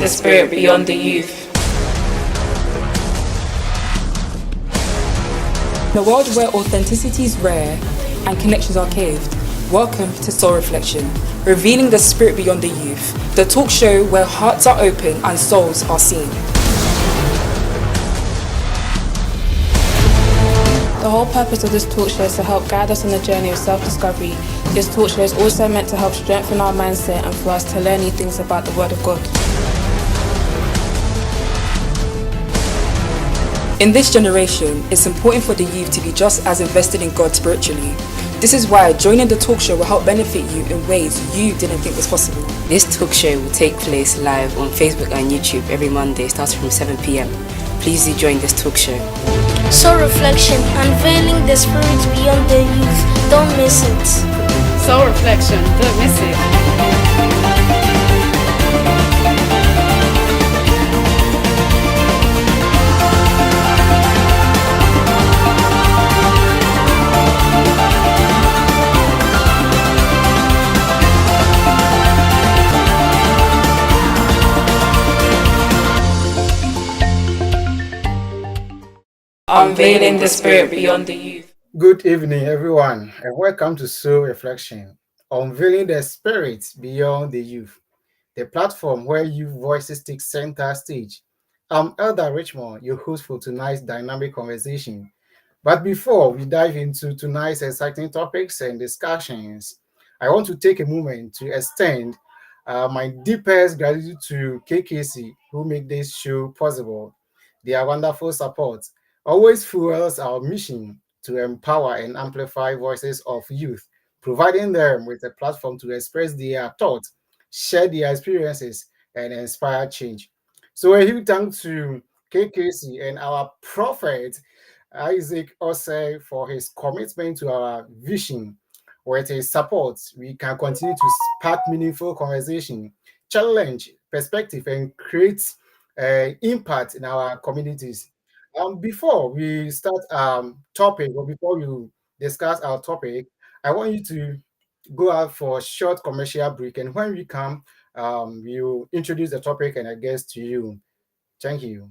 the spirit beyond the youth. In a world where authenticity is rare and connections are caved, welcome to Soul Reflection, revealing the spirit beyond the youth, the talk show where hearts are open and souls are seen. The whole purpose of this talk show is to help guide us on the journey of self-discovery. This talk show is also meant to help strengthen our mindset and for us to learn new things about the Word of God. In this generation, it's important for the youth to be just as invested in God spiritually. This is why joining the talk show will help benefit you in ways you didn't think was possible. This talk show will take place live on Facebook and YouTube every Monday starting from 7 p.m. Please do join this talk show. Soul Reflection, unveiling the spirit beyond the youth. Don't miss it. Soul Reflection, don't miss it. Unveiling the spirit beyond the youth. Good evening, everyone, and welcome to Soul Reflection, unveiling the spirit beyond the youth, the platform where youth voices take center stage. I'm Elder Richmond, your host for tonight's dynamic conversation. But before we dive into tonight's exciting topics and discussions, I want to take a moment to extend my deepest gratitude to KKC, who make this show possible. Their wonderful support always fuels our mission to empower and amplify voices of youth, providing them with a platform to express their thoughts, share their experiences, and inspire change. So a huge thanks to KKC and our prophet Isaac Osei for his commitment to our vision. With his support, we can continue to spark meaningful conversation, challenge perspective, and create impact in our communities. Before we start topic, or before you discuss our topic, I want you to go out for a short commercial break, and when we come, we'll introduce the topic and I guess to you. Thank you.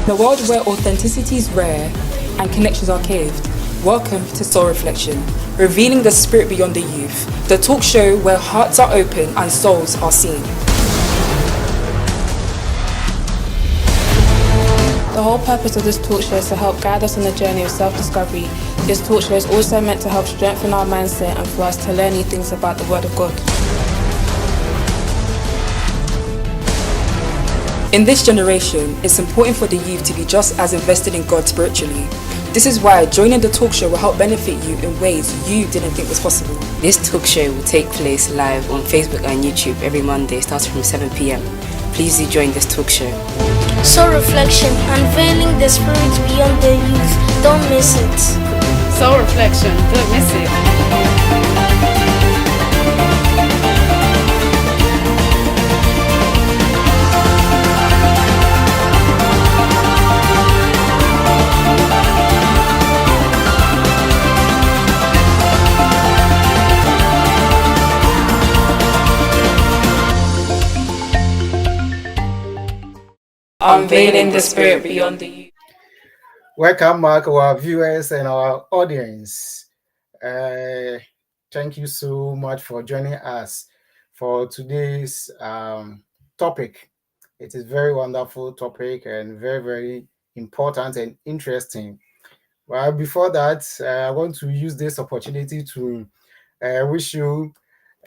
In a world where authenticity is rare and connections are caved, welcome to Soul Reflection, revealing the spirit beyond the youth, the talk show where hearts are open and souls are seen. The whole purpose of this talk show is to help guide us on the journey of self-discovery. This talk show is also meant to help strengthen our mindset and for us to learn new things about the Word of God. In this generation, it's important for the youth to be just as invested in God spiritually. This is why joining the talk show will help benefit you in ways you didn't think was possible. This talk show will take place live on Facebook and YouTube every Monday starting from 7 p.m. Please do join this talk show. Soul Reflection, unveiling the spirit beyond the youth. Don't miss it. Soul Reflection, don't miss it. Unveiling the spirit beyond the youth. Welcome back, our viewers and our audience. Thank you so much for joining us for today's topic. It is very wonderful topic and very, very important and interesting. Well, before that, I want to use this opportunity to wish you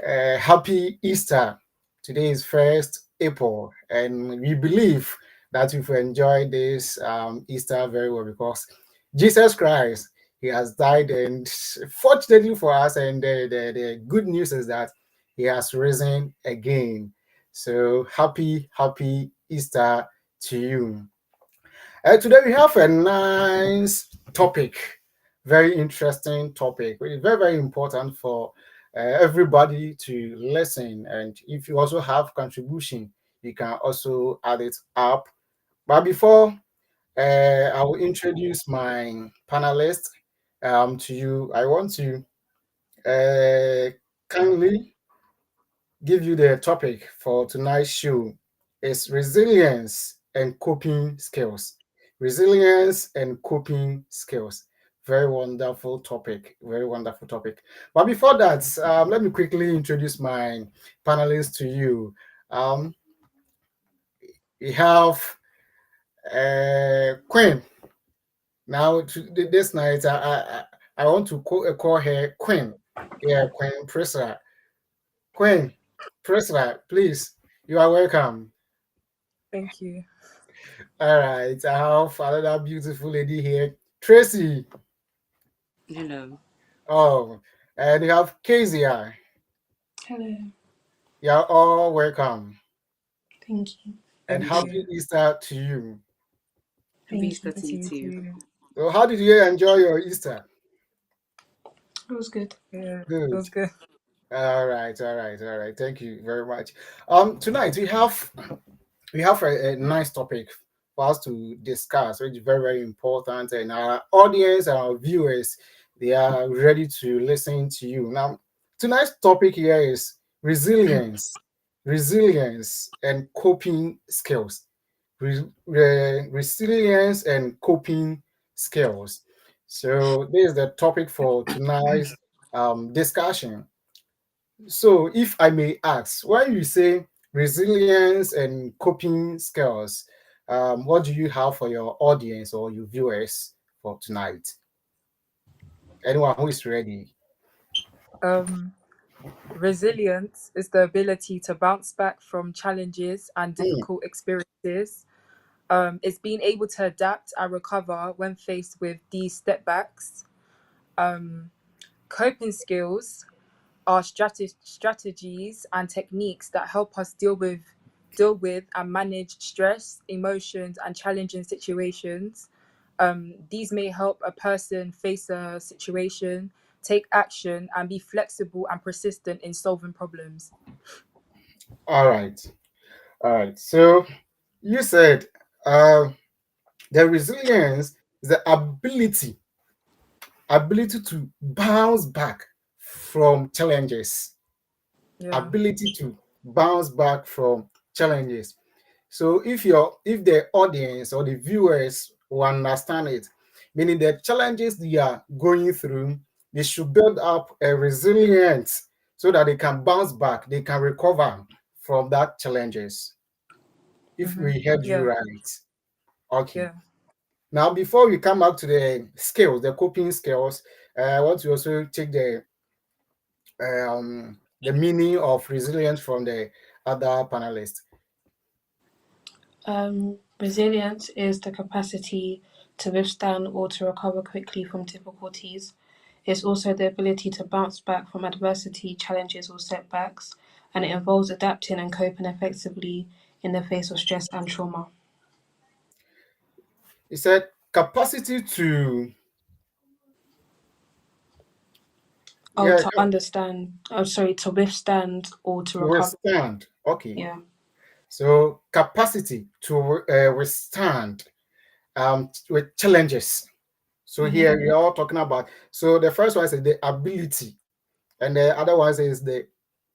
a happy Easter. Today is 1st April, and we believe that you've enjoyed this Easter very well because Jesus Christ, he has died, and fortunately for us, and the good news is that he has risen again. So happy Easter to you. Today we have a nice topic, very interesting topic, which is very, very important for everybody to listen. And if you also have contribution, you can also add it up. But before I will introduce my panelists to you, I want to uh, kindly give you the topic for tonight's show is resilience and coping skills. Resilience and coping skills. Very wonderful topic. Very wonderful topic. But before that, let me quickly introduce my panelists to you. Um, we have Queen. Now, this night, I want to call her Queen. Yeah, Queen Priscilla. Queen Priscilla, please, you are welcome. Thank you. All right, I have another beautiful lady here, Tracy. Hello. Oh, and you have KEZIAH. Hello, You are all welcome. thank you, And Thank Thank happy you. you. Easter to you. Happy thank Easter you. to Thank you you too. too. So, how did you enjoy your Easter? It was good. Yeah, it Good. was good. All right, all right, all right. Thank you very much. Tonight we have a nice topic for us to discuss, which is very, very important, and our audience and our viewers they are ready to listen to you. Now, tonight's topic here is resilience and coping skills. Resilience and coping skills. So, this is the topic for tonight's discussion. So, if I may ask, when you say resilience and coping skills, what do you have for your audience or your viewers for tonight? Anyone who is ready? Um, Resilience is the ability to bounce back from challenges and Hmm, difficult experiences. It's being able to adapt and recover when faced with these step backs. Um, Coping skills are strategies and techniques that help us deal with and manage stress, emotions, and challenging situations. These may help a person face a situation, take action, and be flexible and persistent in solving problems. all right, all right. So, you said uh, the resilience is the ability to bounce back from challenges, Yeah. ability to bounce back from challenges. So if the audience or the viewers will understand it, meaning the challenges they are going through, they should build up a resilience so that they can bounce back, they can recover from that challenges. If we heard you Yeah. right. Okay. Yeah. Now before we come back to the skills, the coping skills, I want to also take the meaning of resilience from the other panelists. Resilience is the capacity to withstand or to recover quickly from difficulties. It's also the ability to bounce back from adversity, challenges, or setbacks, and it involves adapting and coping effectively in the face of stress and trauma. He said capacity to Oh, yeah to understand, oh, sorry, to withstand or to to recover. withstand. Okay, Yeah. so capacity to withstand with challenges. So here we are all talking about. So the first one is the ability, and the other one is the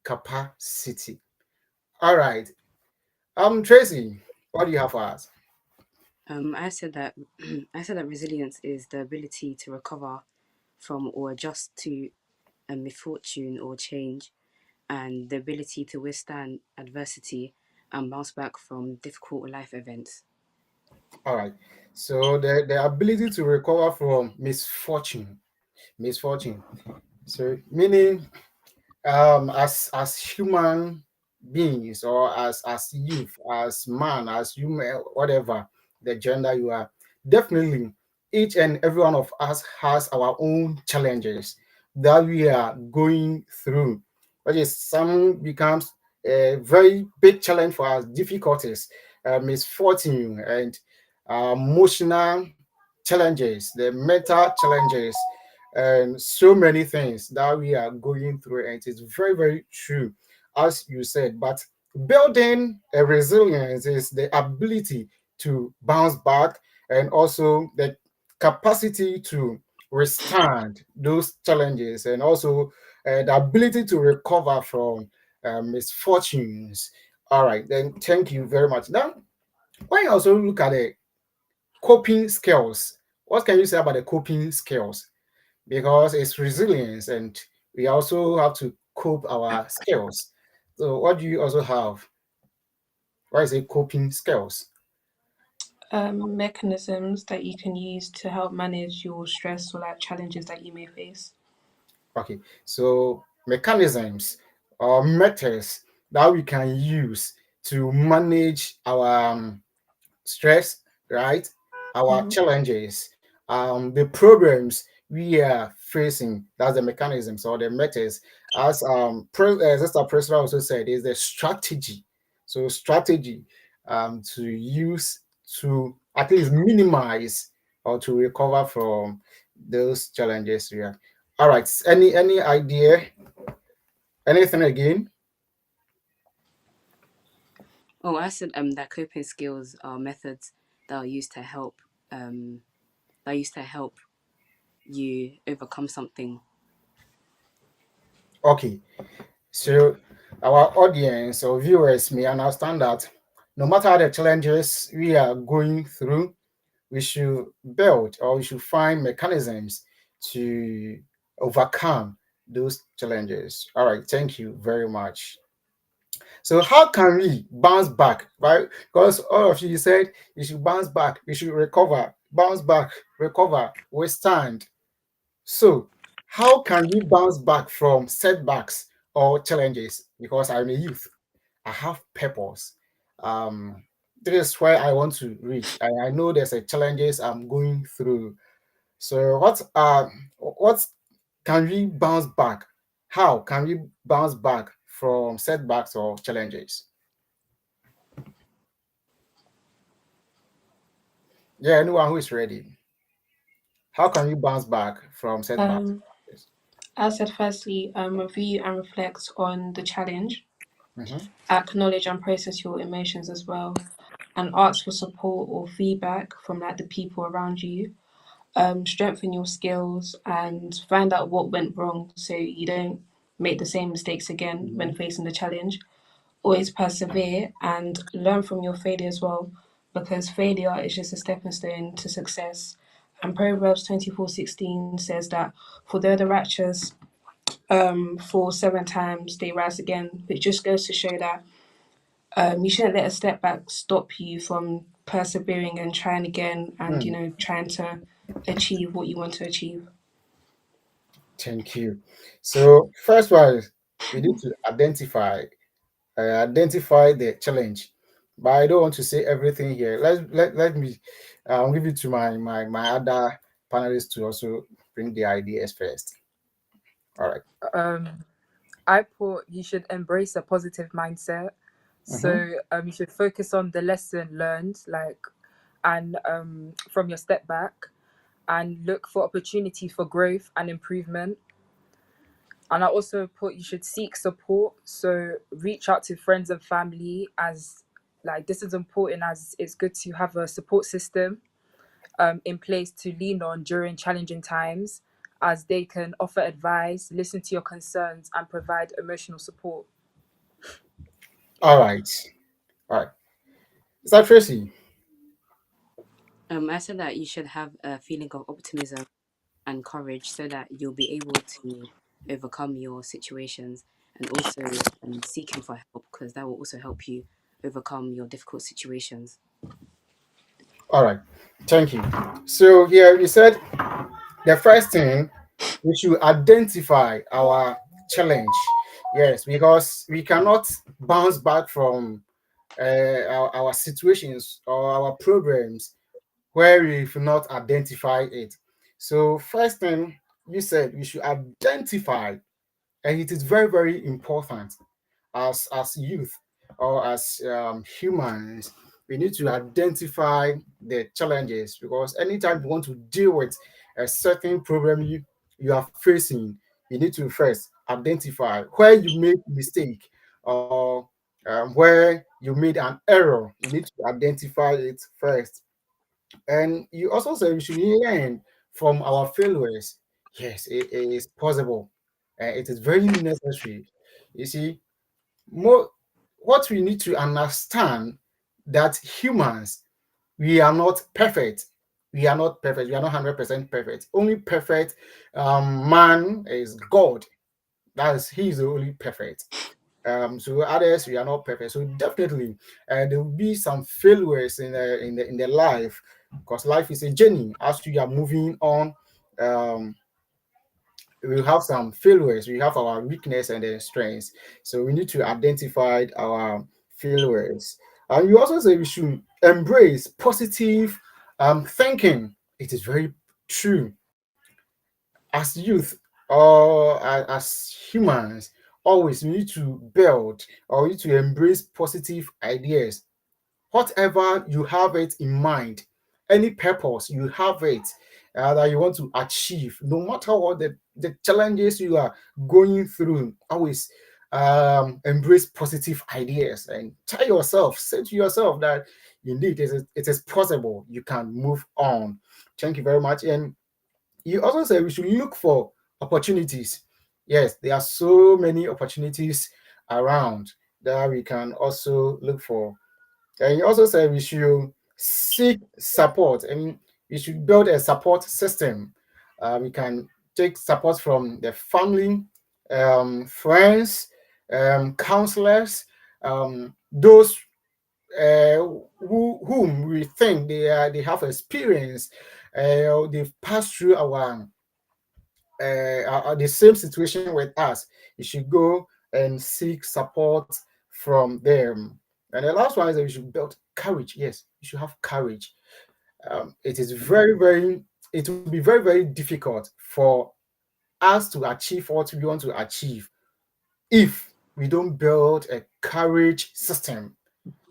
capacity. All right. Tracy, what do you have for us? I said that I said that resilience is the ability to recover from or adjust to a misfortune or change, and the ability to withstand adversity and bounce back from difficult life events. All right. So the ability to recover from misfortune. So meaning as human beings or as youth, as man, as human, whatever the gender you are, definitely each and every one of us has our own challenges that we are going through, which is some becomes a very big challenge for us, difficulties, misfortune, and emotional challenges, the mental challenges, and so many things that we are going through. And it is very, very true, as you said. But building a resilience is the ability to bounce back and also the capacity to withstand those challenges and also the ability to recover from misfortunes. All right, then thank you very much. Now, when you also look at the coping skills, what can you say about the coping skills? Because it's resilience, and we also have to cope our skills. So, what do you also have? What is it, coping skills? Mechanisms that you can use to help manage your stress or like challenges that you may face. Okay, so mechanisms or methods that we can use to manage our stress, right? Our Mhm. challenges, the problems we are facing. That's the mechanisms or the methods. As Sister Priscilla also said, is the strategy. So strategy to use to at least minimize or to recover from those challenges. Yeah. All right. Any idea? Anything again? Oh, I said that coping skills are methods that are used to help um that are used to help you overcome something. Okay. So our audience or viewers may understand that no matter the challenges we are going through, we should build or we should find mechanisms to overcome those challenges. All right, thank you very much. So how can we bounce back? Right? Because all of you said you should bounce back, you should recover, bounce back, recover, withstand. So, how can we bounce back from setbacks or challenges? Because I'm a youth, I have purpose. Um, this is where I want to reach. I know there's a challenges I'm going through. So, what can we bounce back? How can we bounce back from setbacks or challenges? Yeah, anyone who is ready. How can you bounce back from setbacks? Um, as said, firstly, review and reflect on the challenge, Mhm. acknowledge and process your emotions as well, and ask for support or feedback from like the people around you. Strengthen your skills and find out what went wrong so you don't make the same mistakes again when Mhm. facing the challenge. Always persevere and learn from your failure as well, because failure is just a stepping stone to success. And Proverbs 24:16 says that for though the righteous fall 7 times, they rise again, which just goes to show that you shouldn't let a step back stop you from persevering and trying again and, Hmm. trying to achieve what you want to achieve. Thank you. So first one, we need to identify the challenge. But I don't want to say everything here. Let me give it to my other panelists to also bring the ideas first. All right. Um, I put you should embrace a positive mindset. Mm-hmm. So you should focus on the lesson learned, like, and from your step back, and look for opportunity for growth and improvement. And I also put you should seek support. So reach out to friends and family, as like this is important, as it's good to have a support system in place to lean on during challenging times, as they can offer advice, listen to your concerns, and provide emotional support. All right. All right. Is that Tracy? I said that you should have a feeling of optimism and courage so that you'll be able to overcome your situations, and also seeking for help because that will also help you overcome your difficult situations. All right. Thank you. So here you said the first thing we should identify our challenge. Yes, because we cannot bounce back from our situations or our problems where we've not identified it. So, first thing you said, we should identify, and it is very, very important as youth or as humans. We need to identify the challenges because anytime you want to deal with a certain problem you are facing, you need to first identify where you made mistake or where you made an error. You need to identify it first. And you also said we should learn from our failures. Yes, it is possible. It is very necessary. You see, more what we need to understand that humans, we are not perfect. We are not perfect. We are not 100% perfect. Only perfect man is God. That is, he is the only perfect. So others, we are not perfect. So definitely, there will be some failures in the life, because life is a journey. As we are moving on, um, we have some failures. We have our weakness and then strengths. So we need to identify our failures. And you also say we should embrace positive thinking. It is very true. As youth or as humans, always we need to build or we need to embrace positive ideas. Whatever you have it in mind, any purpose you have it that you want to achieve, no matter what the challenges you are going through, always embrace positive ideas and tell yourself, say to yourself that indeed it is possible. You can move on. Thank you very much. And you also said we should look for opportunities. Yes, there are so many opportunities around that we can also look for. And you also said we should seek support. I mean, we should build a support system. We can take support from the family, friends, counselors, those whom we think they have experience, they've passed through the same situation with us. You should go and seek support from them. And the last one is that you should build courage. Yes, you should have courage. It is it will be very, very difficult for us to achieve what we want to achieve if we don't build a courage system.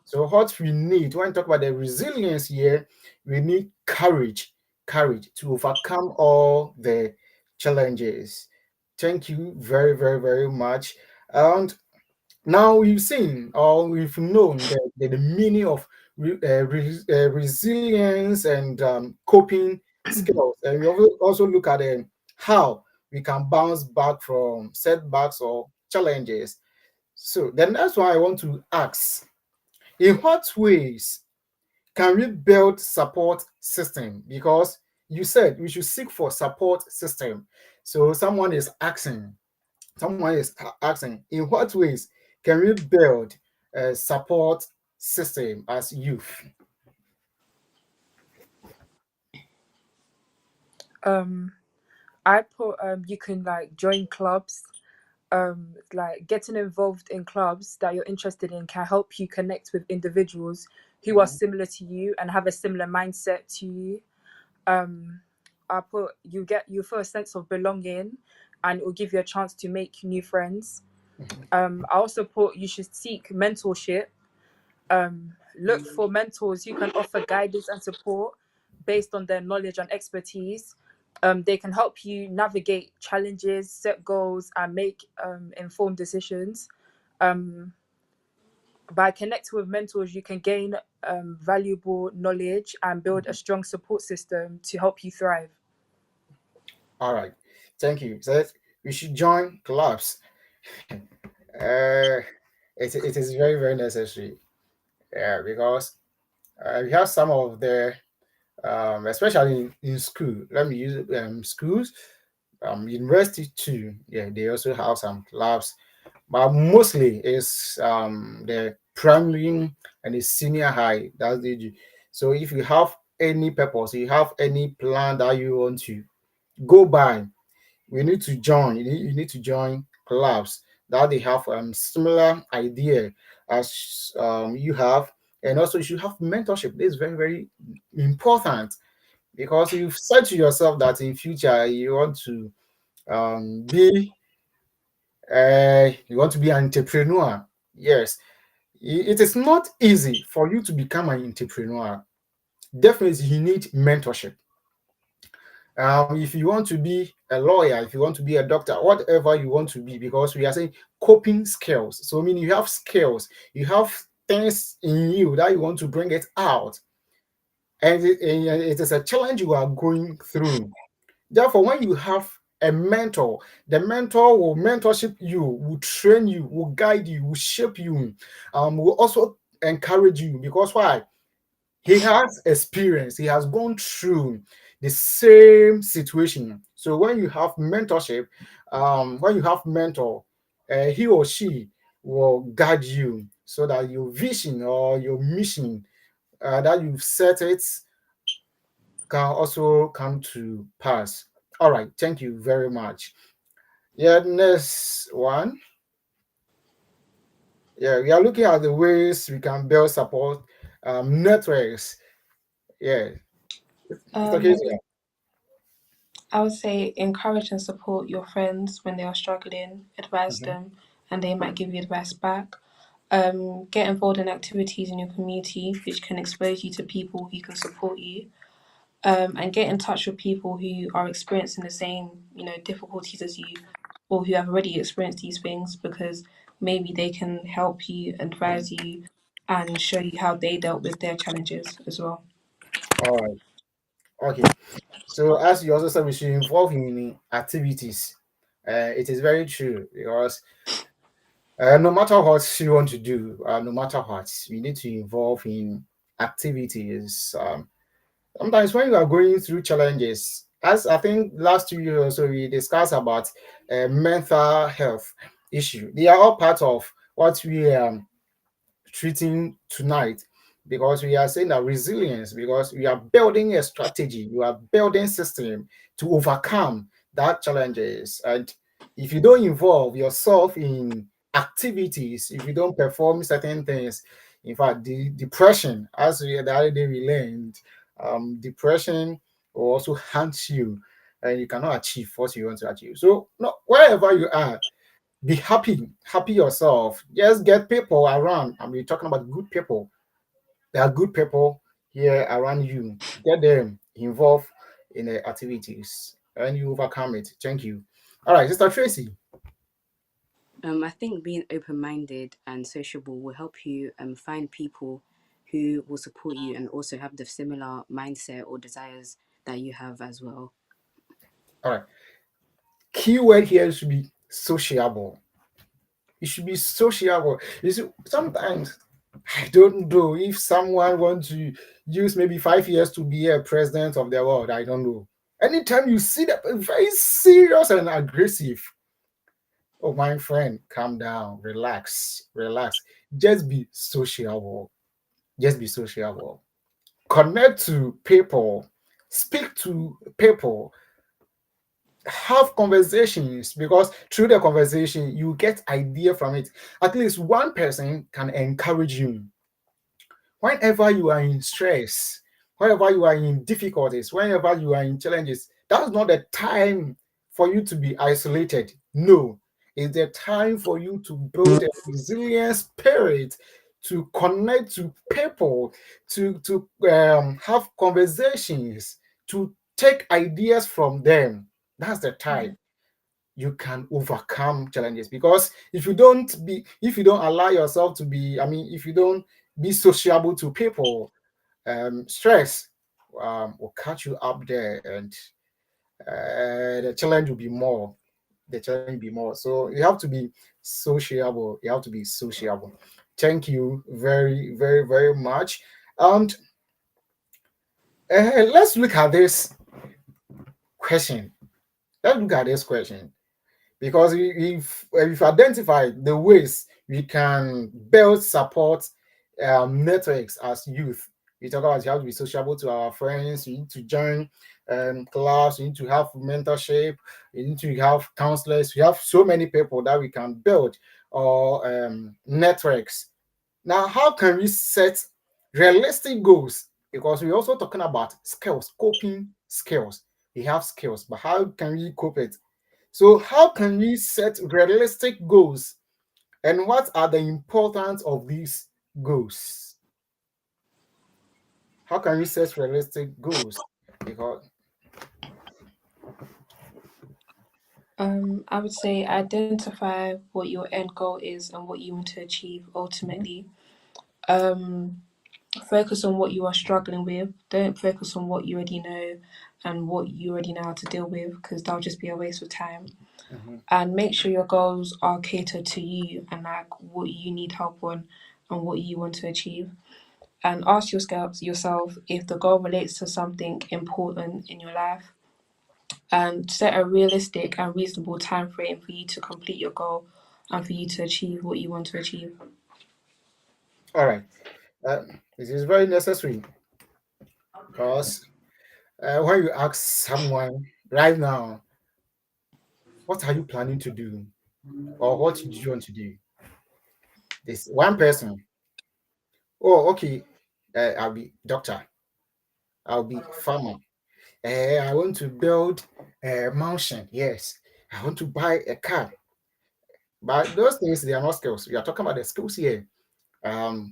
So what we need when we talk about the resilience here, we need courage to overcome all the challenges. Thank you very, very, very much. And now we've seen or we've known the meaning of resilience and coping skills. And we also look at how we can bounce back from setbacks or challenges. So the next one I want to ask, in what ways can we build support system? Because you said we should seek for support system. So someone is asking, in what ways can we build a support system as youth? I put you can like join clubs. Like getting involved in clubs that you're interested in can help you connect with individuals who are Mhm. similar to you and have a similar mindset to you. um I put you feel a sense of belonging, and it will give you a chance to make new friends. Mhm. I also put you should seek mentorship. Look for mentors who can offer guidance and support based on their knowledge and expertise. They can help you navigate challenges, set goals, and make informed decisions. Um, by connecting with mentors, you can gain valuable knowledge and build a strong support system to help you thrive. All right. Thank you. So we should join clubs. Uh, it is very, very necessary. Yeah, because we have some of the especially in school. Let me use schools, university too. Yeah, they also have some clubs, but mostly it's the primary and the senior high. That's the. So if you have any purpose, you have any plan that you want to go by, we need to join. You need to join clubs that they have similar idea as you have, and also you should have mentorship. This is very, very important, because you've said to yourself that in future you want to be you want to be an entrepreneur. Yes, it is not easy for you to become an entrepreneur. Definitely you need mentorship. If you want to be a lawyer, if you want to be a doctor, whatever you want to be, because we are saying coping skills. So I mean you have skills, you have things in you that you want to bring it out, and it is a challenge you are going through. Therefore, when you have a mentor. The mentor will mentorship you, will train you, will guide you, will shape you, will also encourage you. Because why? He has experience, he has gone through the same situation. So when you have mentorship, when you have mentor, he or she will guide you so that your vision or your mission that you've set it can also come to pass. All right, thank you very much. Yeah, next one. Yeah, we are looking at the ways we can build support networks. Yeah, it's okay. Um, I would say encourage and support your friends when they are struggling, advise Mhm. them, and they might give you advice back. Get involved in activities in your community which can expose you to people who can support you. And get in touch with people who are experiencing the same, difficulties as you, or who have already experienced these things, because maybe they can help you, advise you, and show you how they dealt with their challenges as well. All right. Okay. So as you also said, we should involve in activities. It is very true because no matter what you want to do, no matter what, you need to involve in activities. Sometimes when you are going through challenges, as I think last 2 years or so, we discussed about mental health issue. They are all part of what we treating tonight, because we are saying that resilience, because we are building a strategy, you are building system to overcome that challenges. And if you don't involve yourself in activities, if you don't perform certain things, in fact, the depression, as the other day we learned, depression will also haunt you, and you cannot achieve what you want to achieve. So no, wherever you are, be happy, happy yourself. Just get people around. I mean, talking about good people. There are good people here around you. Get them involved in the activities and you overcome it. Thank you. All right, Sister Tracy. I think being open minded and sociable will help you find people who will support you and also have the similar mindset or desires that you have as well. All right. Keyword here should be sociable. It should be sociable. You see, sometimes I don't know if someone wants to use maybe 5 years to be a president of the world. I don't know. Anytime you see that very serious and aggressive, oh, my friend, calm down, relax, relax. Just be sociable. Just be sociable. Connect to people, speak to people, have conversations, because through the conversation you get idea from it. At least one person can encourage you whenever you are in stress, whenever you are in difficulties, whenever you are in challenges. That's not the time for you to be isolated. No, it's the time for you to build a resilient spirit, to connect to people, to have conversations, to take ideas from them. That's the time you can overcome challenges. Because if you don't allow yourself to be, I mean, if you don't be sociable to people, stress will catch you up there, and the challenge will be more. The challenge will be more. So you have to be sociable. You have to be sociable. Thank you very, very, very much. And let's look at this question. Let's look at this question. Because we've identified the ways we can build support networks as youth. We talk about you have to be sociable to our friends, you need to join clubs, you need to have mentorship, you need to have counselors. We have so many people that we can build or networks. Now, how can we set realistic goals? Because we're also talking about skills, coping skills. We have skills, but how can we cope it? So, how can we set realistic goals, and what are the importance of these goals? How can we set realistic goals? Because I would say identify what your end goal is and what you want to achieve ultimately. Um, Focus on what you are struggling with. Don't focus on what you already know and what you already know how to deal with, because that'll just be a waste of time. Mhm. And make sure your goals are catered to you and like what you need help on and what you want to achieve. And ask yourself if the goal relates to something important in your life, and set a realistic and reasonable time frame for you to complete your goal and for you to achieve what you want to achieve. All right. This is very necessary because when you ask someone right now, what are you planning to do or what do you want to do? This one person, oh, okay, I'll be doctor, I'll be farmer. I want to build a mansion. Yes, I want to buy a car. But those things, they are not skills. We are talking about the skills here.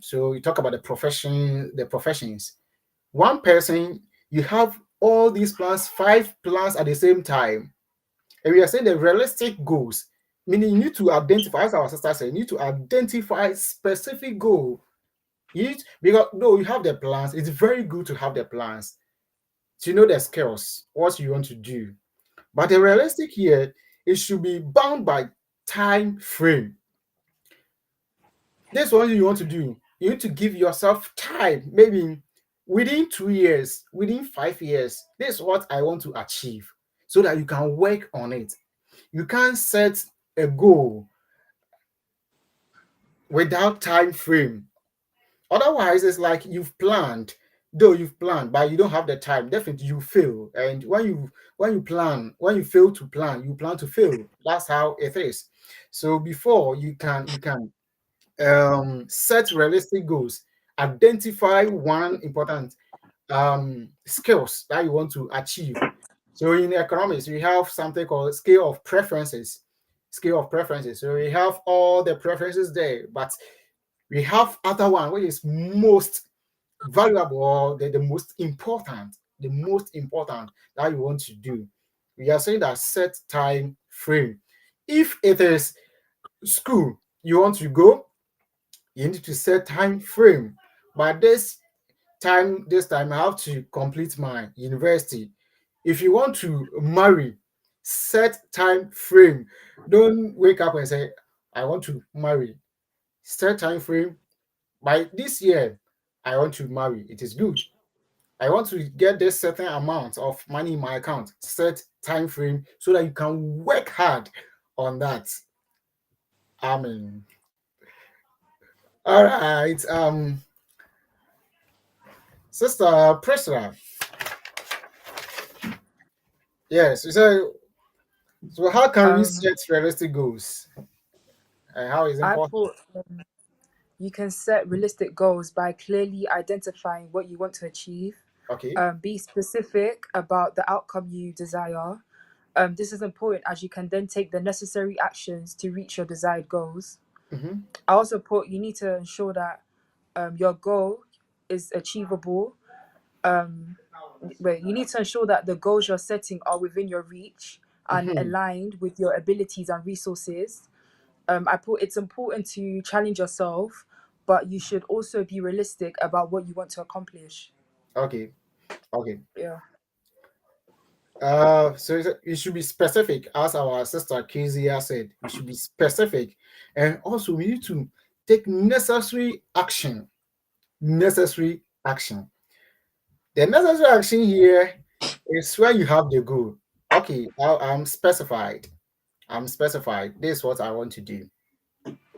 So you talk about the professions. One person, you have all these plans, 5 plans at the same time. And we are saying the realistic goals, meaning you need to identify, as our sister said, you need to identify specific goal. Because though you have the plans, it's very good to have the plans. To know the skills, what you want to do. But the realistic here, it should be bound by time frame. This one you want to do, you need to give yourself time, maybe within 2 years, within 5 years. This is what I want to achieve so that you can work on it. You can't set a goal without time frame. Otherwise, it's like you've planned, though you've planned, but you don't have the time. Definitely, you fail. And when you fail to plan, you plan to fail. That's how it is. So before you can set realistic goals, identify one important skills that you want to achieve. So in economics, we have something called scale of preferences. Scale of preferences. So we have all the preferences there, but we have other one which is most valuable or the most important that you want to do. We are saying that set time frame. If it is school you want to go, you need to set time frame. But this time I have to complete my university. If you want to marry, set time frame. Don't wake up and say, I want to marry. Set time frame. By this year, I want to marry. It is good. I want to get this certain amount of money in my account. Set time frame so that you can work hard on that. Amen. All right. Sister Priscilla. Yes. So how can we Um, set realistic goals? And how is it I important? thought you can set realistic goals by clearly identifying what you want to achieve. Okay. Be specific about the outcome you desire. This is important as you can then take the necessary actions to reach your desired goals. Mm-hmm. I also put you need to ensure that your goal is achievable. Um, you need to ensure that the goals you're setting are within your reach and Mm-hmm. aligned with your abilities and resources. I put it's important to challenge yourself, but you should also be realistic about what you want to accomplish. Okay. Okay. Yeah. So it should be specific, as our sister KEZIAH said. We should be specific, and also we need to take necessary action. Necessary action. The necessary action here is where you have the goal. Okay, I'm specified. I'm specified. This is what I want to do.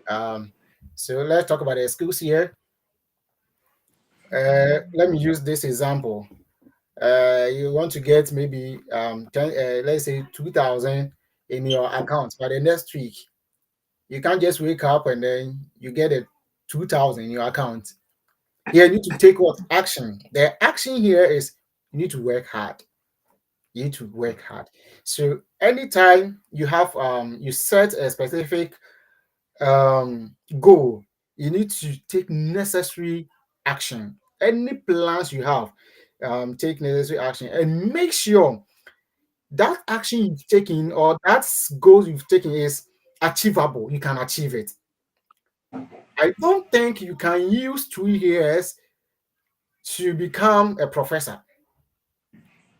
Um, so let's talk about the skills here. Let me use this example. You want to get maybe 10, let's say 2,000 in your account by the next week. You can't just wake up and then you get a 2,000 in your account. Here you need to take what action. The action here is you need to work hard. You need to work hard. So anytime you have you set a specific goal, you need to take necessary action. Any plans you have, take necessary action and make sure that action you've taken or that goal you've taken is achievable. You can achieve it. I don't think you can use 2 years to become a professor.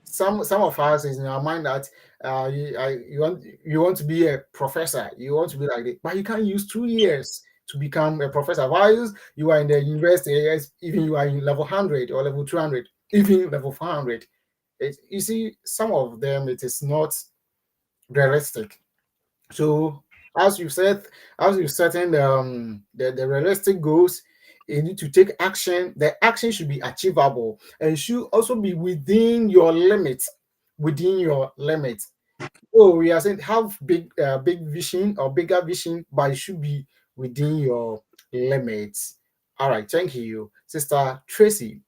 Some of us is in our mind that you want to be a professor, you want to be like it, but you can't use 2 years to become a professor. While you are in the university, even you are in level 100 or level 200, even level 400, you see, some of them it is not realistic. So as you said, as you setting the realistic goals, you need to take action. The action should be achievable and should also be within your limits. Within your limits. Oh, we are saying have big vision or bigger vision, but it should be within your limits. All right, thank you, Sister Tracy.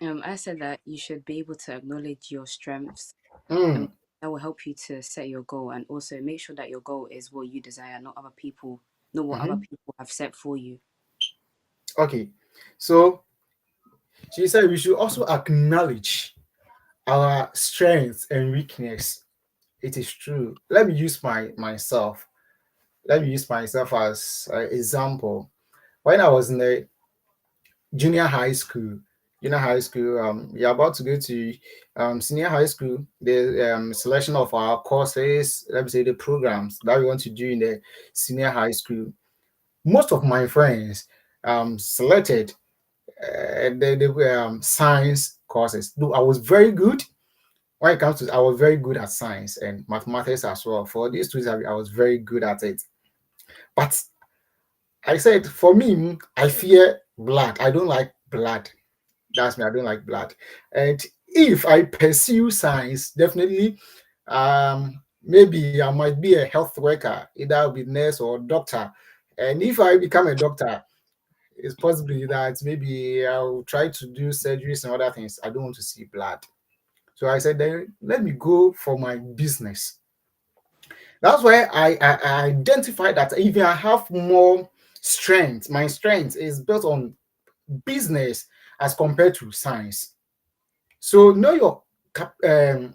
I said that you should be able to acknowledge your strengths, and Mm, that will help you to set your goal, and also make sure that your goal is what you desire, not other people, not what other mhm. people have set for you. Okay, so she said we should also acknowledge our strengths and weakness. It is true. Let me use myself. Let me use myself as an example. When I was in the junior high school, you're about to go to senior high school. The selection of our courses, let me say the programs that we want to do in the senior high school. Most of my friends selected the science courses. Though I was very good when it comes to, I was very good at science and mathematics as well. For these two, I was very good at it. But I said, for me, I fear blood. I don't like blood. That's me. I don't like blood. And if I pursue science, definitely, maybe I might be a health worker, either with nurse or doctor. And if I become a doctor, it's possibly that maybe I'll try to do surgeries and other things. I don't want to see blood. So I said, then let me go for my business. That's why I identified that if I have more strength, my strength is built on business as compared to science. So know your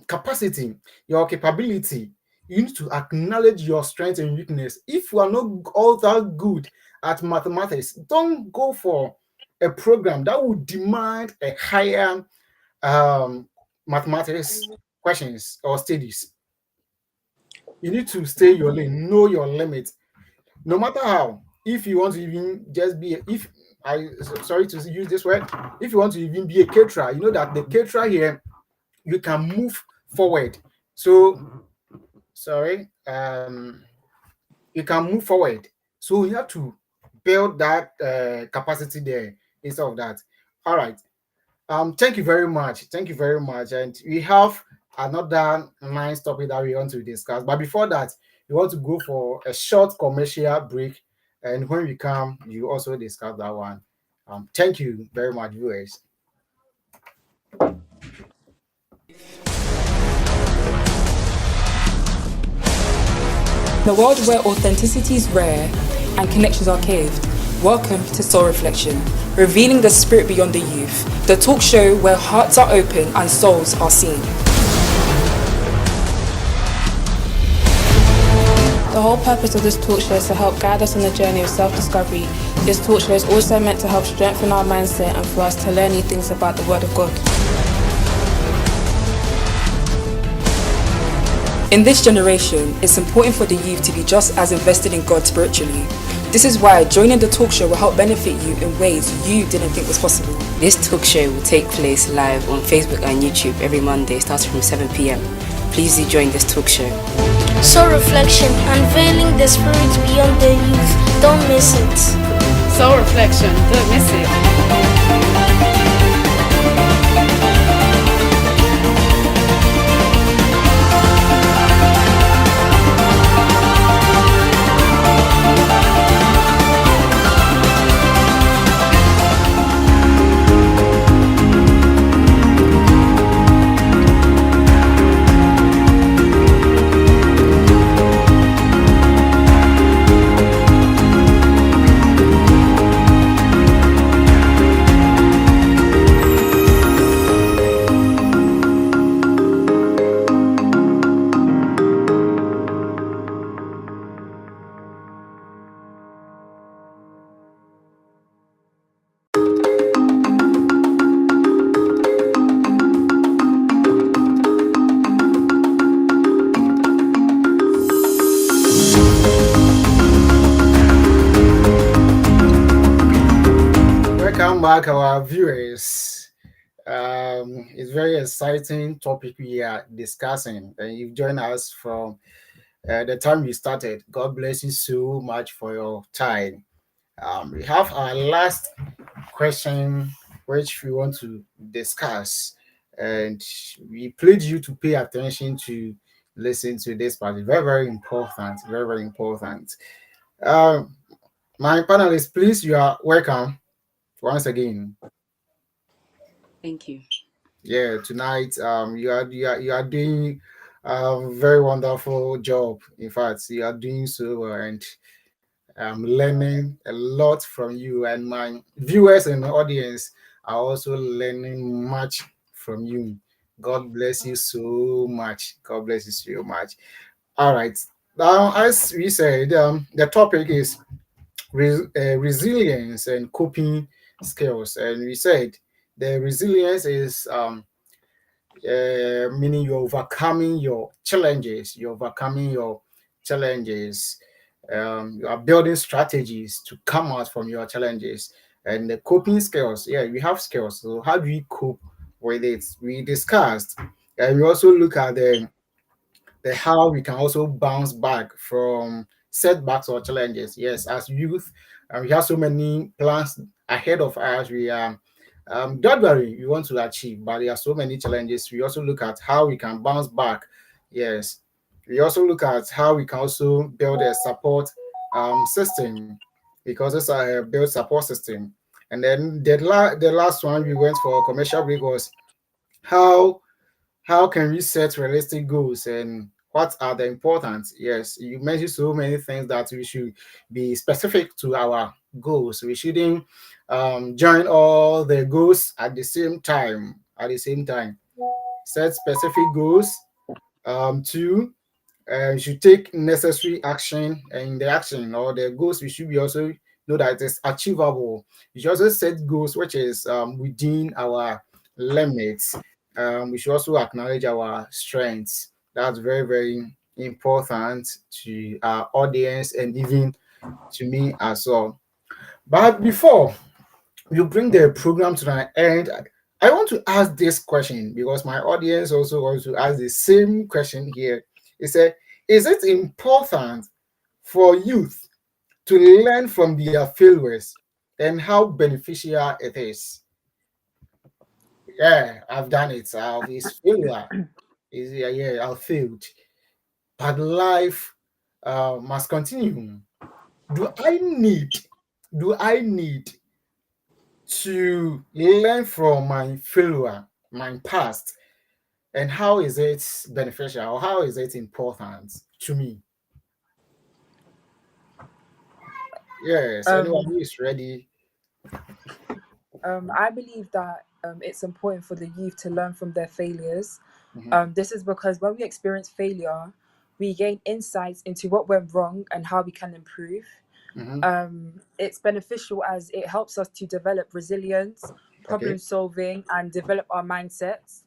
capacity, your capability. You need to acknowledge your strength and weakness. If you are not all that good at mathematics, don't go for a program that would demand a higher mathematics questions or studies. You need to stay your lane, know your limit. No matter how, if you want to even just be, if I sorry to use this word, if you want to even be a caterer, you know that the caterer here, you can move forward. So sorry, you can move forward. So you have to build that capacity there instead of that. All right. Thank you very much. Thank you very much. And we have another nice topic that we want to discuss. But before that, we want to go for a short commercial break. And when we come, you also discuss that one. Thank you very much, viewers. In a world where authenticity is rare and connections are caved, welcome to Soul Reflection, revealing the spirit beyond the youth, the talk show where hearts are open and souls are seen. The whole purpose of this talk show is to help guide us on the journey of self-discovery. This talk show is also meant to help strengthen our mindset and for us to learn new things about the Word of God. In this generation, it's important for the youth to be just as invested in God spiritually. This is why joining the talk show will help benefit you in ways you didn't think was possible. This talk show will take place live on Facebook and YouTube every Monday, starting from 7 p.m. Please do join this talk show. Soul Reflection, unveiling the spirits beyond the youth. Don't miss it. Soul Reflection, don't miss it. back, our viewers. It's very exciting topic we are discussing, and you've joined us from the time we started. God bless you so much for your time. We have our last question, which we want to discuss, and we plead you to pay attention to listen to this part. It's very, very important. Very, very important. Um, my panelists, please, you are welcome once again. Thank you. Yeah, tonight you are doing a very wonderful job. In fact, you are doing so well, and I'm learning a lot from you, and my viewers and audience are also learning much from you. God bless you so much. God bless you so much. All right. Now, as we said, the topic is resilience and coping skills, and we said the resilience is meaning you're overcoming your challenges. You're overcoming your challenges. You are building strategies to come out from your challenges. And the coping skills, yeah, we have skills. So how do we cope with it? We discussed, and we also look at the how we can also bounce back from setbacks or challenges. Yes, as youth, we have so many plans ahead of us. We are gradually we want to achieve, but there are so many challenges. We also look at how we can bounce back. Yes, we also look at how we can also build a support system, because it's a build support system. And then the last one we went for a commercial break was how can we set realistic goals and what are the importance? Yes, you mentioned so many things that we should be specific to our goals. We shouldn't join all the goals at the same time. At the same time, set specific goals. Two, you should take necessary action, and the action or the goals we should be also know that it is achievable. You should also set goals which is within our limits. We should also acknowledge our strengths. That's very, very important to our audience and even to me as well. But before you bring the program to an end, I want to ask this question because my audience also wants to ask the same question here. It said, is it important for youth to learn from their failures and how beneficial it is? Yeah, I've done it. It's failure. Yeah, I failed. But life must continue. Do I need do I need to learn from my failure, my past, and how is it beneficial or how is it important to me? Yes, anyone Um, who is ready. I believe that it's important for the youth to learn from their failures. Mhm, This is because when we experience failure, we gain insights into what went wrong and how we can improve. mhm. It's beneficial as it helps us to develop resilience, Okay, problem solving, and develop our mindsets.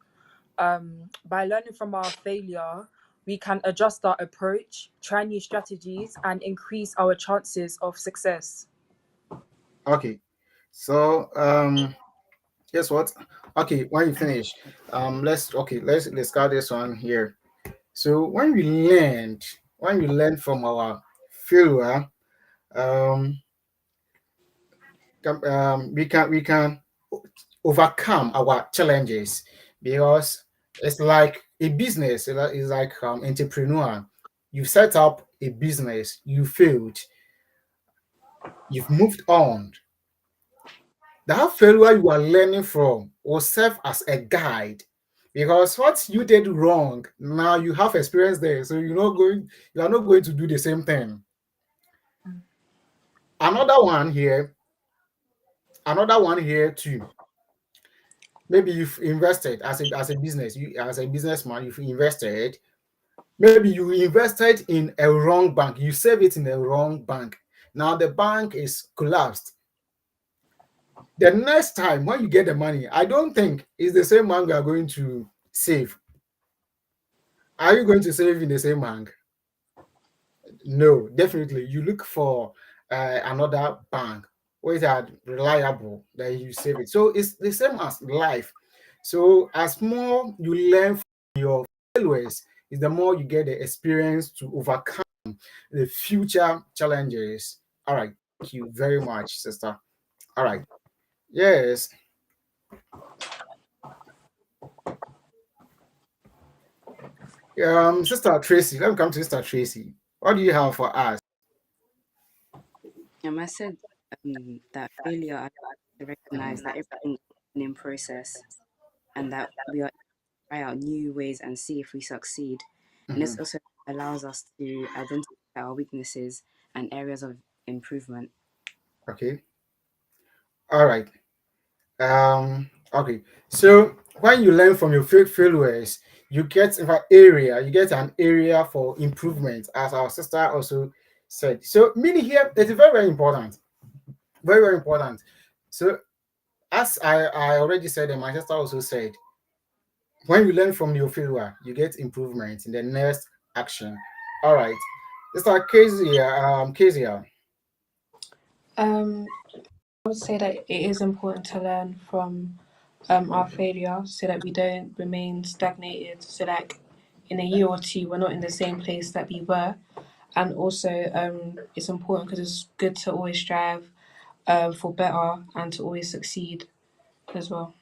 By learning from our failure, we can adjust our approach, try new strategies, and increase our chances of success. okay. So guess what? Okay, when you finish, let's discuss this one here. So when we learn from our failure, um, we can overcome our challenges because it's like a business. It's like entrepreneur. You set up a business, you failed, you've moved on. That failure you are learning from will serve as a guide because what you did wrong now you have experience there, so you are not going to do the same thing. Another one here, another one here too. Maybe you've invested as a business, you as a businessman, you've invested. Maybe you invested in a wrong bank, you save it in a wrong bank. Now the bank is collapsed. The next time when you get the money, I don't think it's the same bank you are going to save. Are you going to save in the same bank? No, definitely. You look for another bank. always are reliable that you save it. So it's the same as life. So as more you learn from your failures, is the more you get the experience to overcome the future challenges. All right. Thank you very much, sister. All right. Yes. Sister Tracy, let me come to Sister Tracy. What do you have for us? I said that failure I to recognize that everything is in process and that we are try out new ways and see if we succeed. And this Mhm. also allows us to identify our weaknesses and areas of improvement. Okay. All right. Okay. So when you learn from your failures, you get you get an area for improvement, as our sister also said. So meaning here, it is very, very important. Very, very important. So as I already said, and my sister also said, when you learn from your failure, you get improvement in the next action. All right. Mr. KEZIAH. Um, I would say that it is important to learn from our failure so that we don't remain stagnated. So, like in a year or two, we're not in the same place that we were. And also, it's important because it's good to always strive for better and to always succeed as well.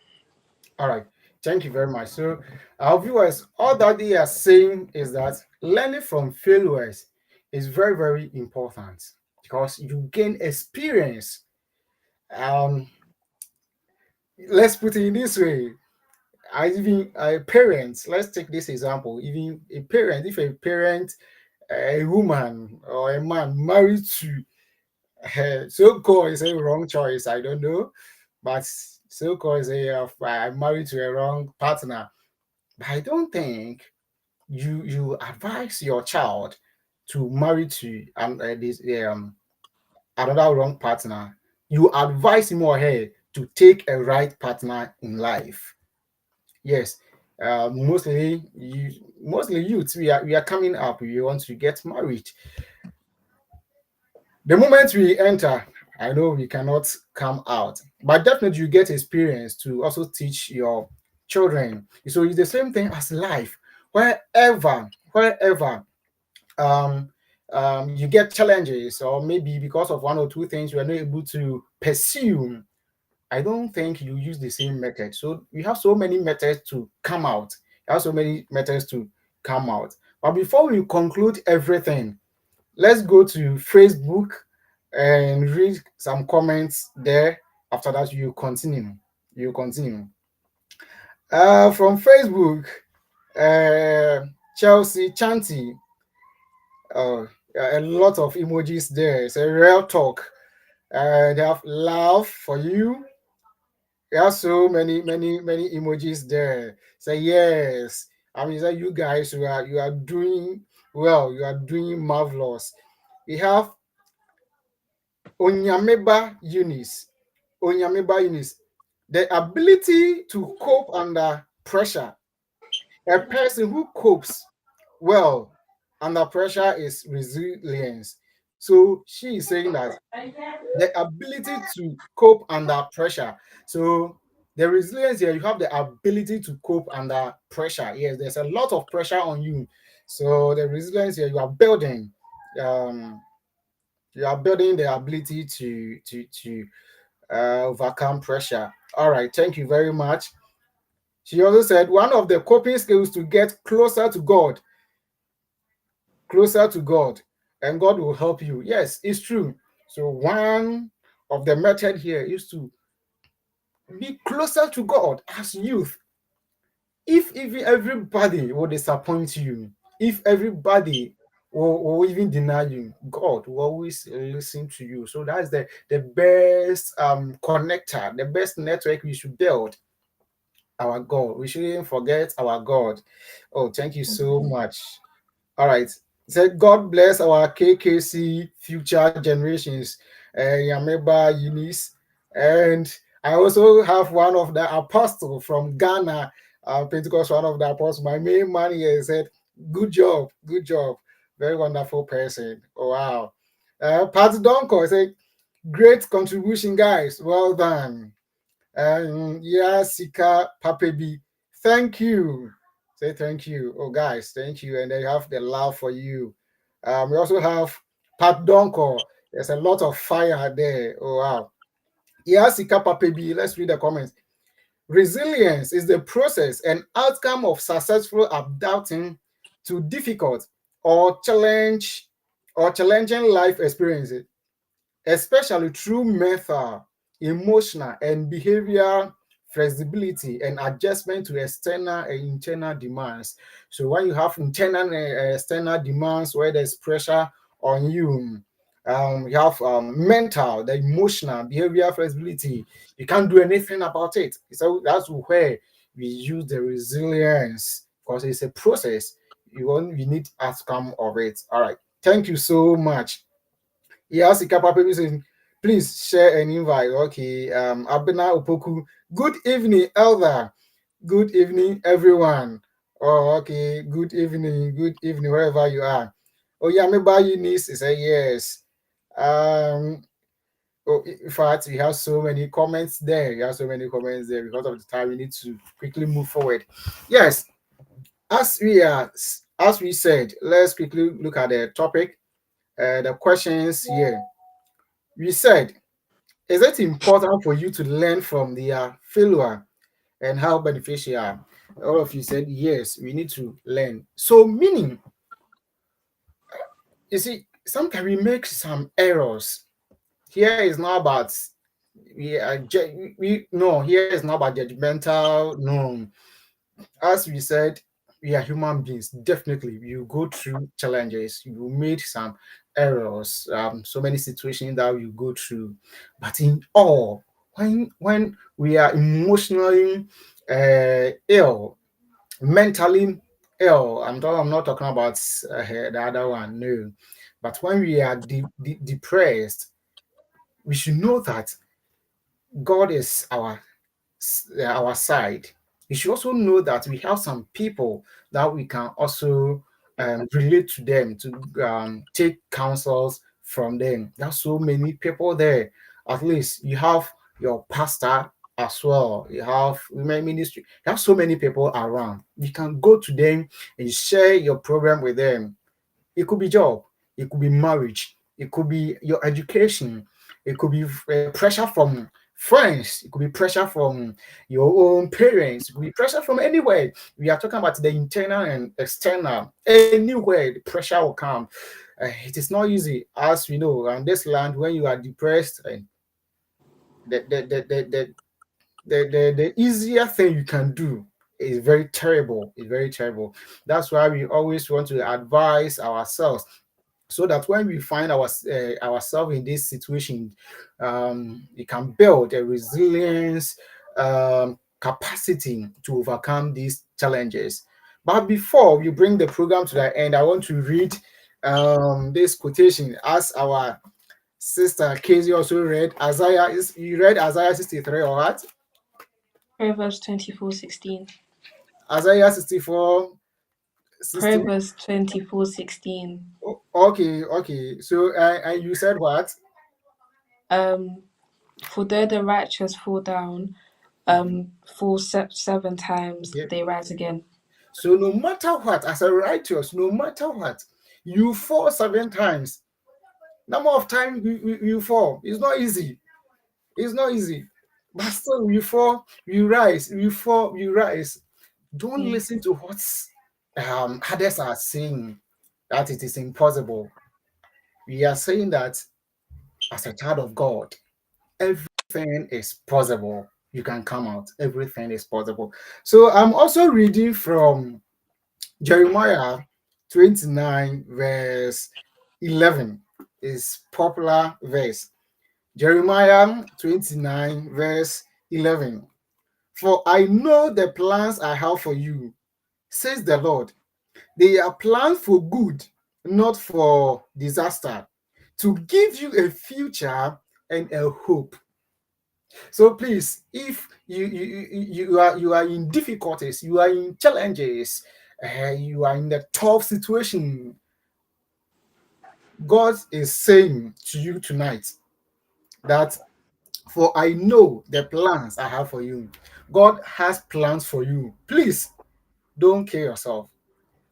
All right. Thank you very much. So, our viewers, all that they are saying is that learning from failures is very, very important because you gain experience. Um, let's put it in this way. Parents, let's take this example. Even a parent, if a parent, a woman or a man married to so-called is a wrong choice, I don't know, but so-called is I'm married to a wrong partner. But I don't think you advise your child to marry to another wrong partner. You advise him or her to take a right partner in life. Yes, mostly youths, we are coming up. We want to get married. The moment we enter, I know we cannot come out, but definitely you get experience to also teach your children. So it's the same thing as life. Wherever um, you get challenges, or maybe because of one or two things you are not able to pursue, I don't think you use the same method. So we have so many methods to come out. You have so many methods to come out. But before we conclude everything, let's go to Facebook and read some comments there. After that, you continue. You continue. From Facebook, Chelsea Chanty. A lot of emojis there. It's a real talk. They have love for you. There are so many emojis there. Say yes. I mean, that you guys you are doing well. You are doing marvelous. We have Onyameba Eunice. Onyameba Eunice. The ability to cope under pressure. A person who copes well under pressure is resilience. So she is saying that the ability to cope under pressure. So the resilience here, you have the ability to cope under pressure. Yes, there's a lot of pressure on you. So the resilience here, um, you are building the ability to overcome pressure. All right, thank you very much. She also said one of the coping skills to get closer to God, and God will help you. Yes, it's true. So one of the method here is to be closer to God as youth. If even everybody will disappoint you, if everybody will even deny you, God will always listen to you. So that's the best connector, the best network we should build. Our God. We shouldn't forget our God. Oh, thank you so much. All right. Said God bless our KKC future generations. Yameba Eunice. And I also have one of the apostle from Ghana, Pentecost, one of the apostles. My main man here said, good job, good job. Very wonderful person. Oh, wow. Pat Donko said, Great contribution, guys. Well done. Yeah, Sika Papebi. Thank you. Say thank you. Oh, guys, thank you. And they have the love for you. We also have Pat Donko. There's a lot of fire there. Oh, wow. Yeah, Sika Papebi. Let's read the comments. Resilience is the process and outcome of successful adapting to difficult or challenging life experiences, especially through mental, emotional, and behavioral flexibility and adjustment to external and internal demands. So when you have internal and external demands where there's pressure on you, you have mental, the emotional, behavioral flexibility. You can't do anything about it. So that's where we use the resilience because it's a process. You need outcome of it. All right. Thank you so much. Yes, Ikapa people saying, please share an invite. Okay. Abena Opoku. Good evening, Elder. Good evening, everyone. Oh, okay. Good evening. Good evening, wherever you are. Oh, yeah, maybe you niece is a yes. Um, oh, in fact, we have so many comments there. We have so many comments there because of the time. We need to quickly move forward. Yes, as we said, let's quickly look at the topic. The questions here. We said, is it important for you to learn from their failure and how beneficial? All of you said yes, we need to learn. So, meaning, you see, sometimes we make some errors. Here is not about we no, here is not about judgmental. No, as we said, we are human beings. Definitely, you go through challenges. You made some errors. So many situations that you go through, but in all, when we are emotionally ill, mentally ill, I'm not talking about the other one. No, but when we are depressed, we should know that God is our side. You should also know that we have some people that we can also relate to them to take counsels from them. There's so many people there. At least you have your pastor as well. You have women ministry. You have so many people around. You can go to them and share your problem with them. It could be job, it could be marriage, it could be your education, it could be pressure from friends, it could be pressure from your own parents, it could be pressure from anywhere. We are talking about the internal and external. Anywhere the pressure will come. It is not easy, as we know. On this land, when you are depressed, the, the, the, the, the, the easier thing you can do is very terrible. It's very terrible. That's why we always want to advise ourselves so that when we find ourselves in this situation, we can build a resilience capacity to overcome these challenges. But before we bring the program to the end, I want to read this quotation as our sister KEZIAH also read. You read Isaiah 63 or what? Proverbs 24:16. Isaiah 64, 16. Proverbs 24:16. Okay. So, and you said what? For though the righteous fall down, fall 7 times, Yeah. they rise again. So no matter what, as a righteous, no matter what, you fall 7 times. Number of times you fall. It's not easy. It's not easy. But still, you fall, you rise, you fall, you rise. Don't Yeah. listen to what others are saying that it is impossible. We are saying that as a child of God, everything is possible. You can come out. Everything is possible. So I'm also reading from Jeremiah 29, verse 11 is popular verse. Jeremiah 29, verse 11. For I know the plans I have for you, says the Lord. They are plans for good, not for disaster, to give you a future and a hope. So please, if you are in difficulties, you are in challenges, you are in a tough situation, God is saying to you tonight that for I know the plans I have for you. God has plans for you. Please don't kill yourself.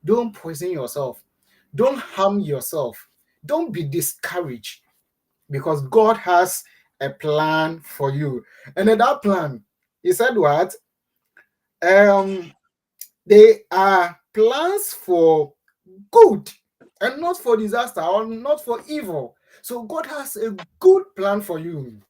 Don't poison yourself. Don't harm yourself. Don't be discouraged because God has a plan for you. And in that plan, he said what? Um, they are plans for good and not for disaster or not for evil. So God has a good plan for you.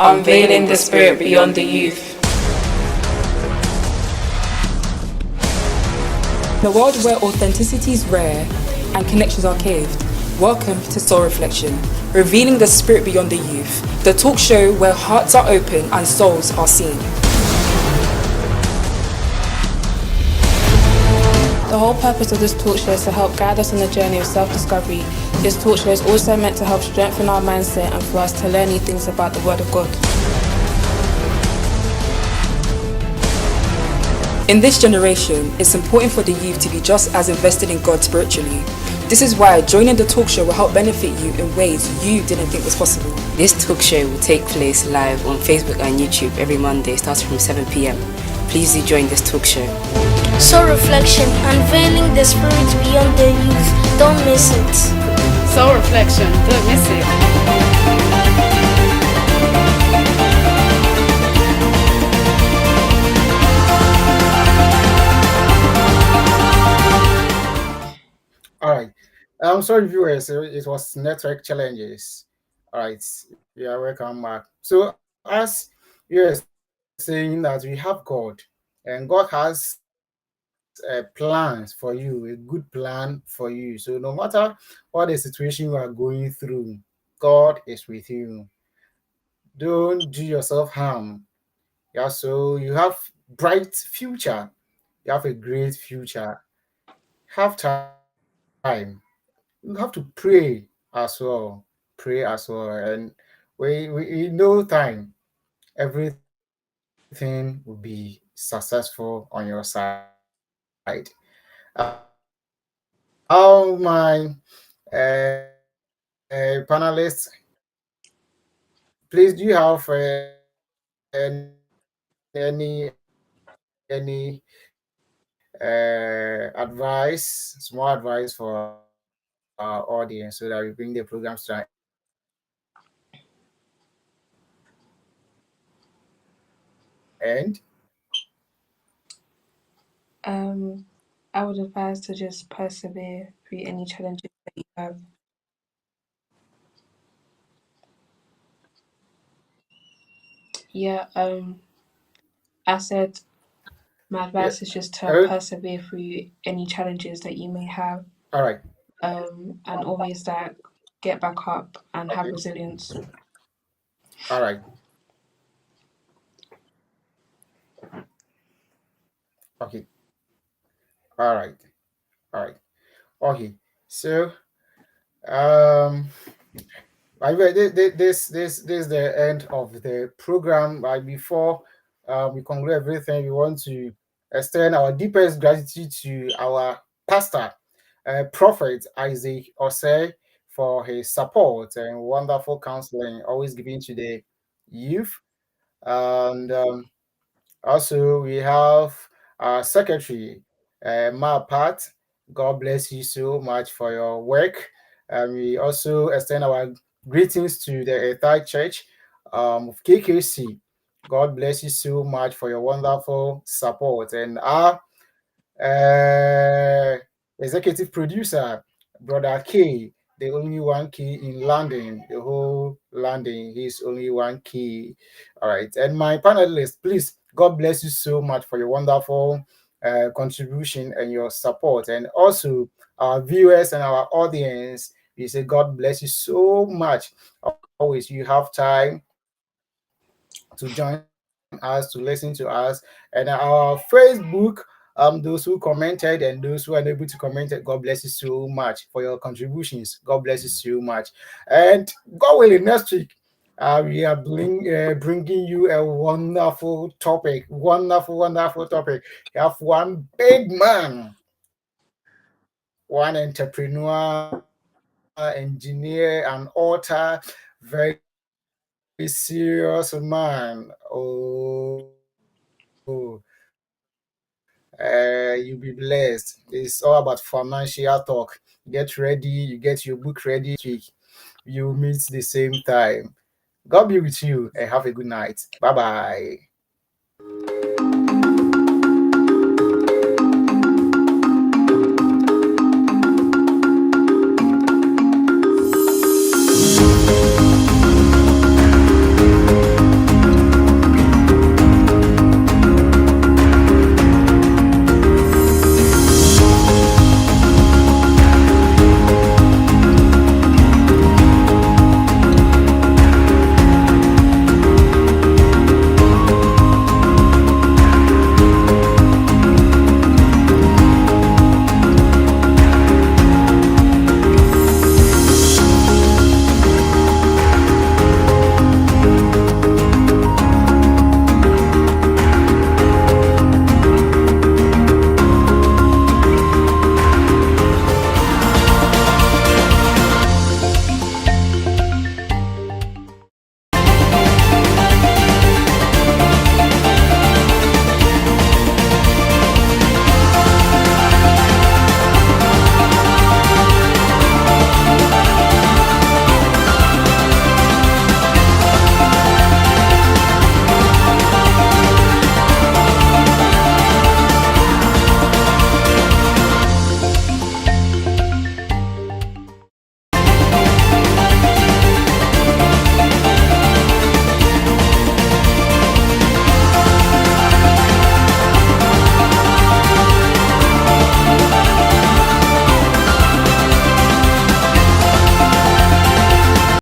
Unveiling the spirit beyond the youth. In a world where authenticity is rare and connections are caved, welcome to Soul Reflection, revealing the spirit beyond the youth, the talk show where hearts are open and souls are seen. The whole purpose of this talk show is to help guide us on the journey of self-discovery. This talk show is also meant to help strengthen our mindset and for us to learn new things about the Word of God. In this generation, it's important for the youth to be just as invested in God spiritually. This is why joining the talk show will help benefit you in ways you didn't think was possible. This talk show will take place live on Facebook and YouTube every Monday, starting from 7 p.m. Please do join this talk show. Soul Reflection, unveiling the spirits beyond the youth. Don't miss it. Soul Reflection, don't miss it. All right. I'm sorry, viewers. It was network challenges. All right. You are welcome back. So, as you are saying that we have God, and God has plans for you, a good plan for you. So, no matter what the situation you are going through, God is with you. Don't do yourself harm. Yeah. So you have bright future. You have a great future. Have time. You have to pray as well. Pray as well. And we in no time, everything will be successful on your side. My panelists, please, do you have any advice, small advice for our audience so that we bring the programs to an end? I would advise to just persevere through any challenges that you have. Yeah, I said my Yeah. advice is just to Uh, persevere through any challenges that you may have, all right. and always like get back up and have Okay. resilience. All right. Okay. All right. All right. Okay. So um this is the end of the program. Right before we conclude everything, we want to extend our deepest gratitude to our pastor, Prophet Isaac Osei, for his support and wonderful counseling always given to the youth. And also, we have our secretary, Pat. God bless you so much for your work. We also extend our greetings to the entire church of KKC. God bless you so much for your wonderful support. And our uh, executive producer, Brother K, the only one key in London, the whole London, he's only one key. All right. And my panelists, please, God bless you so much for your wonderful contribution and your support. And also, our viewers and our audience, we say, God bless you so much. Always, you have time to join us, to listen to us. And our Facebook, those who commented and those who are unable to comment, God bless you so much for your contributions. God bless you so much. And God willing, next week, we are bringing you a wonderful topic. Wonderful topic. We have one big man, one entrepreneur, engineer, and author, very serious man. You'll be blessed. It's all about financial talk. Get ready, you get your book ready next week. You meet the same time. God be with you and have a good night. Bye bye.